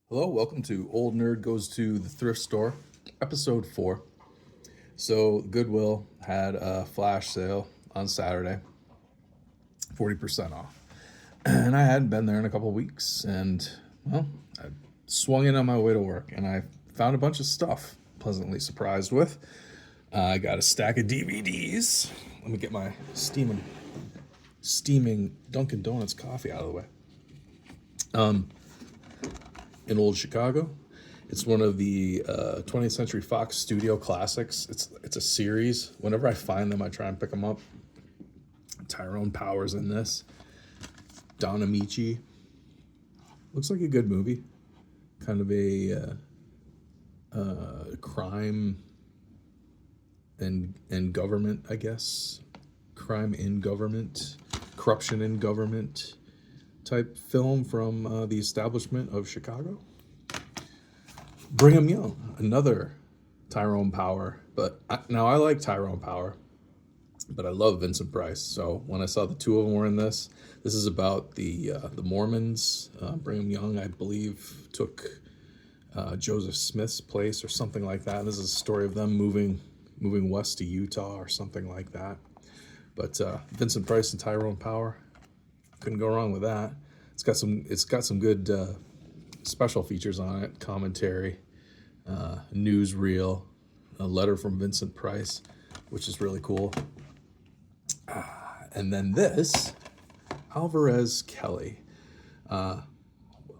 Hello, welcome to Old Nerd Goes to the Thrift Store, episode 4. So, Goodwill had a flash sale on Saturday, 40% off. And I hadn't been there in a couple of weeks, and, well, I swung in on my way to work, and I found a bunch of stuff, pleasantly surprised with. I got a stack of DVDs. Let me get my steaming Dunkin' Donuts coffee out of the way. In Old Chicago. It's one of the 20th Century Fox Studio classics. It's a series. Whenever I find them, I try and pick them up. Tyrone Power's in this. Don Amici. Looks like a good movie. Kind of a crime and government, I guess. Crime in government. Corruption in government type film from the establishment of Chicago. Brigham Young, another Tyrone Power. But now I like Tyrone Power, but I love Vincent Price. So when I saw the two of them were in this is about the Mormons. Brigham Young, I believe, took Joseph Smith's place or something like that. This is a story of them moving west to Utah or something like that. But Vincent Price and Tyrone Power, couldn't go wrong with that. It's got some good special features on it, commentary, newsreel, a letter from Vincent Price, which is really cool. And then this, Alvarez Kelly, a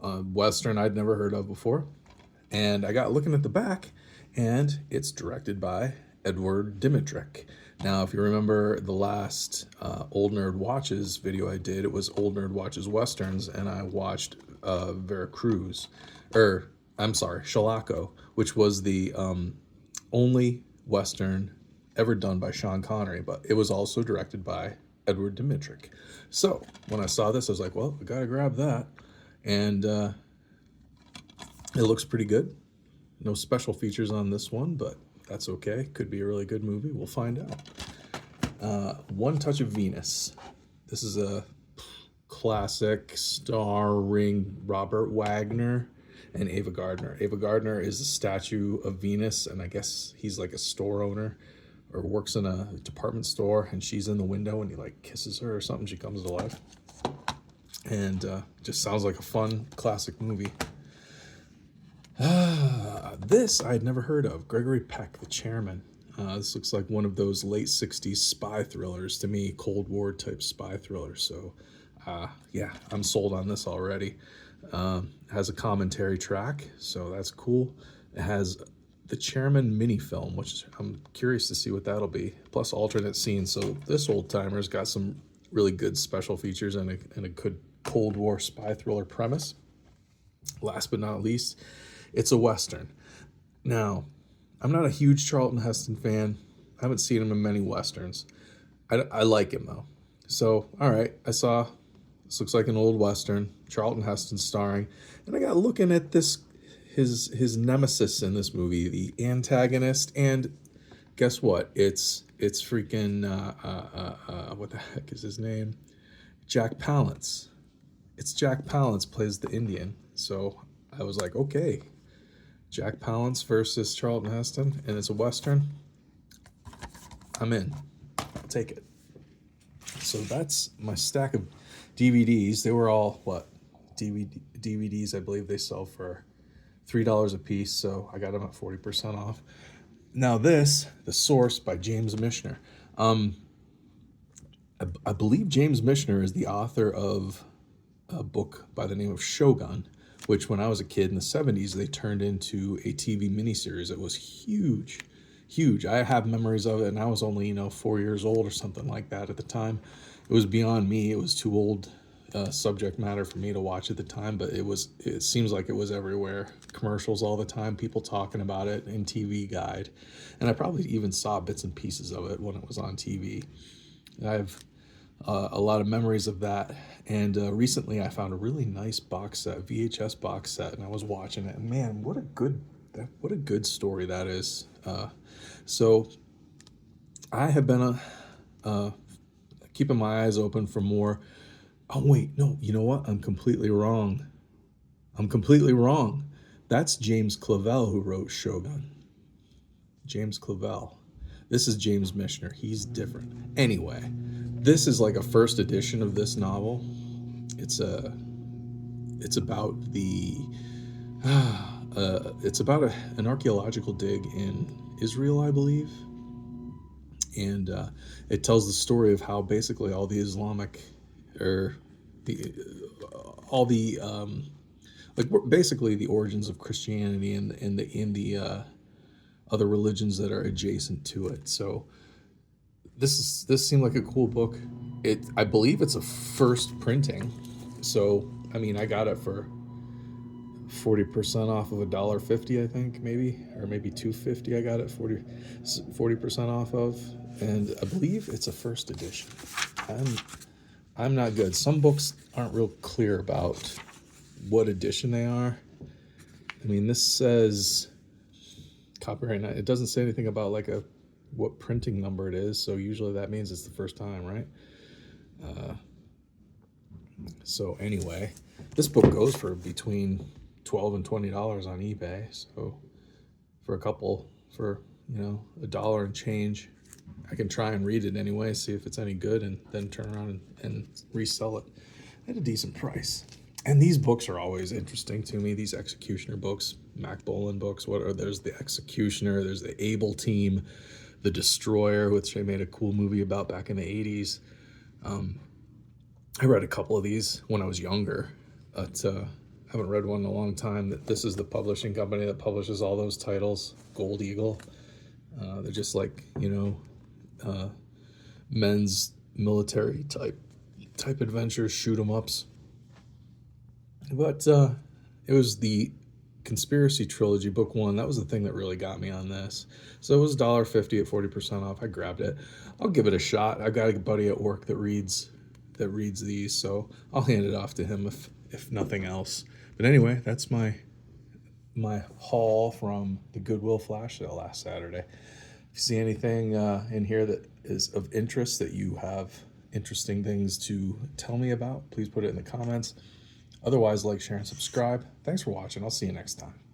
Western I'd never heard of before. And I got looking at the back, and it's directed by Edward Dmytryk. Now, if you remember the last Old Nerd Watches video I did, it was Old Nerd Watches Westerns, and I watched Veracruz, Shalako, which was the only Western ever done by Sean Connery, but it was also directed by Edward Dmytryk. So when I saw this, I was like, well, I gotta grab that. And it looks pretty good. No special features on this one, but that's okay. Could be a really good movie. We'll find out. One Touch of Venus. This is a classic starring Robert Wagner and Ava Gardner. Ava Gardner is a statue of Venus, and I guess he's like a store owner or works in a department store, and she's in the window and he like kisses her or something. She comes to life. And just sounds like a fun classic movie. This I had never heard of. Gregory Peck, The Chairman. This looks like one of those late 60s spy thrillers to me, Cold War type spy thrillers. So, yeah, I'm sold on this already. Has a commentary track, so that's cool. It has The Chairman mini film, which I'm curious to see what that'll be, plus alternate scenes. So this old timer's got some really good special features and a good Cold War spy thriller premise. Last but not least, it's a Western. Now, I'm not a huge Charlton Heston fan. I haven't seen him in many Westerns. I like him, though. So, all right, I saw this looks like an old Western, Charlton Heston starring, and I got looking at this, his nemesis in this movie, the antagonist, and guess what? It's freaking, what the heck is his name? Jack Palance. It's Jack Palance plays the Indian. So I was like, okay, Jack Palance versus Charlton Heston, and it's a Western. I'm in. I'll take it. So that's my stack of DVDs. They were all, DVDs, I believe they sell for $3 a piece, so I got them at 40% off. Now this, The Source by James Michener. I believe James Michener is the author of a book by the name of Shogun, which when I was a kid in the 70s, they turned into a TV miniseries. It was huge. I have memories of it, and I was only, 4 years old or something like that at the time. It was beyond me. It was too old subject matter for me to watch at the time, but it seems like it was everywhere. Commercials all the time, people talking about it in TV Guide. And I probably even saw bits and pieces of it when it was on TV. I have a lot of memories of that. And recently I found a really nice box set, VHS box set, and I was watching it. And man, what a good story that is. So I have been keeping my eyes open for more. Oh wait, no, you know what? I'm completely wrong. That's James Clavell who wrote Shogun. James Clavell. This is James Michener. He's different. Anyway, this is like a first edition of this novel. It's about an archaeological dig in Israel, I believe, and it tells the story of how basically all the Islamic, or the all the like basically the origins of Christianity and the other religions that are adjacent to it. So this seemed like a cool book. I believe it's a first printing, so I mean I got it for 40% off of $1.50, I think, maybe, or maybe $2.50. I got it 40% off of, and I believe it's a first edition. I'm not good. Some books aren't real clear about what edition they are. I mean, this says copyright. It doesn't say anything about like what printing number it is. So usually that means it's the first time, right? So anyway, this book goes for between $12 and $20 on eBay. So for $1 and change, I can try and read it anyway, see if it's any good, and then turn around and resell it at a decent price. And these books are always interesting to me, these Executioner books, Mac Bolan books. There's the Executioner, there's the Able Team, the Destroyer, which they made a cool movie about back in the 80s. I read a couple of these when I was younger, but I haven't read one in a long time. This is the publishing company that publishes all those titles, Gold Eagle. They're just like, men's military type adventures, shoot 'em ups. But it was the Conspiracy Trilogy, book 1. That was the thing that really got me on this. So it was $1.50 at 40% off. I grabbed it. I'll give it a shot. I've got a buddy at work that reads these, so I'll hand it off to him if nothing else. But anyway, that's my haul from the Goodwill flash sale last Saturday. If you see anything in here that is of interest, that you have interesting things to tell me about, please put it in the comments. Otherwise, like, share, and subscribe. Thanks for watching. I'll see you next time.